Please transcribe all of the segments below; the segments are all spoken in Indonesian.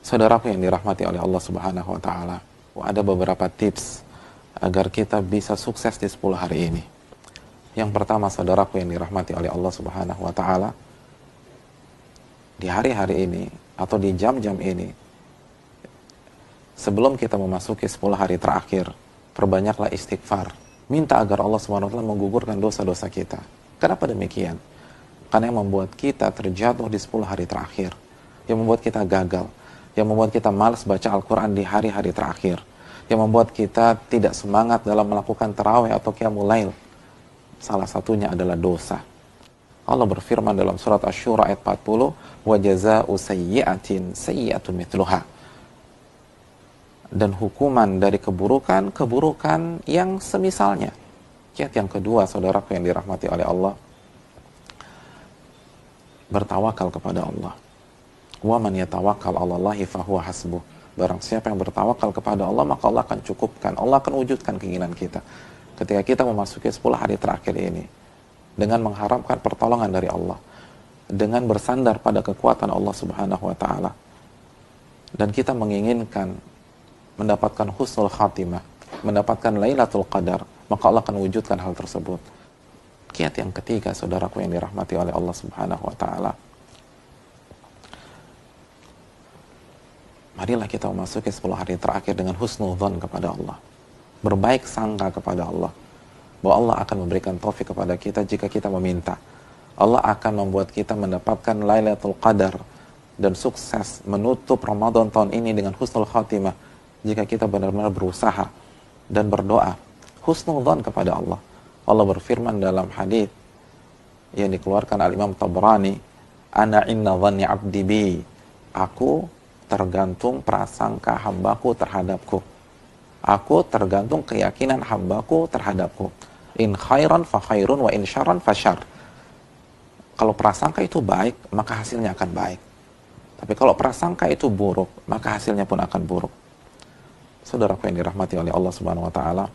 Saudaraku yang dirahmati oleh Allah Subhanahu wa taala, ada beberapa tips agar kita bisa sukses di 10 hari ini. Yang pertama, saudaraku yang dirahmati oleh Allah Subhanahu wa taala, di hari-hari ini atau di jam-jam ini, sebelum kita memasuki 10 hari terakhir, perbanyaklah istighfar. Minta agar Allah Subhanahu wa taala menggugurkan dosa-dosa kita. Kenapa demikian? Karena yang membuat kita terjatuh di 10 hari terakhir, yang membuat kita gagal, yang membuat kita malas baca Al-Quran di hari-hari terakhir, yang membuat kita tidak semangat dalam melakukan tarawih atau qiyamul lail, salah satunya adalah dosa. Allah berfirman dalam surat Asy-Syura ayat 40, wa jazaa'u sayyi'atin sayyi'atun mithluha. Dan hukuman dari keburukan, keburukan yang semisalnya. Kiat yang kedua, saudaraku yang dirahmati oleh Allah, bertawakal kepada Allah. Wa man yatawakkal 'alallahi fahuwa hasbuh. Barang siapa yang bertawakal kepada Allah, maka Allah akan cukupkan. Allah akan wujudkan keinginan kita. Ketika kita memasuki 10 hari terakhir ini, dengan mengharapkan pertolongan dari Allah, dengan bersandar pada kekuatan Allah Subhanahu wa taala, dan kita menginginkan mendapatkan husnul khatimah, mendapatkan Lailatul Qadar, maka Allah akan wujudkan hal tersebut. Kiat yang ketiga, saudaraku yang dirahmati oleh Allah Subhanahu wa taala, marilah kita memasuki 10 hari terakhir dengan husnudzon kepada Allah, berbaik sangka kepada Allah, bahwa Allah akan memberikan taufik kepada kita jika kita meminta. Allah akan membuat kita mendapatkan Lailatul Qadar dan sukses menutup Ramadan tahun ini dengan husnul khatimah jika kita benar-benar berusaha dan berdoa husnudzon kepada Allah. Allah berfirman dalam hadis yang dikeluarkan al-Imam Tabrani, ana inna dhanni 'abdi bi, aku tergantung prasangka hambaku terhadapku. Aku tergantung keyakinan hambaku terhadapku. In khairan fa khairun wa in syarran fa syarr. Kalau prasangka itu baik, maka hasilnya akan baik. Tapi kalau prasangka itu buruk, maka hasilnya pun akan buruk. Saudaraku yang dirahmati oleh Allah Subhanahu wa taala,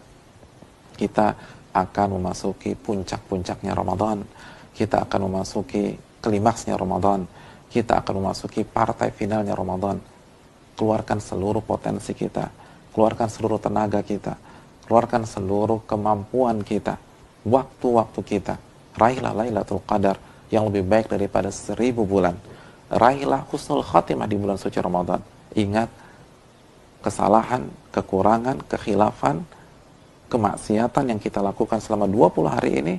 kita akan memasuki puncak-puncaknya Ramadan. Kita akan memasuki klimaksnya Ramadan. Kita akan memasuki partai finalnya Ramadan. Keluarkan seluruh potensi kita, keluarkan seluruh tenaga kita, keluarkan seluruh kemampuan kita, waktu-waktu kita. Raihlah Lailatul Qadar yang lebih baik daripada 1000 bulan. Raihlah husnul khatimah di bulan suci Ramadan. Ingat, kesalahan, kekurangan, kekhilafan, kemaksiatan yang kita lakukan selama 20 hari ini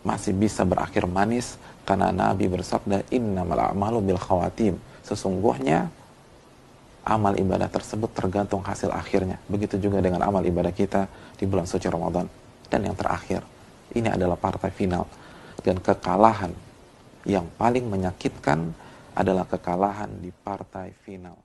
masih bisa berakhir manis, karena Nabi bersabda, innamal a'malu bil khawatim. Sesungguhnya amal ibadah tersebut tergantung hasil akhirnya. Begitu juga dengan amal ibadah kita di bulan suci Ramadan. Dan yang terakhir, ini adalah partai final. Dan kekalahan yang paling menyakitkan adalah kekalahan di partai final.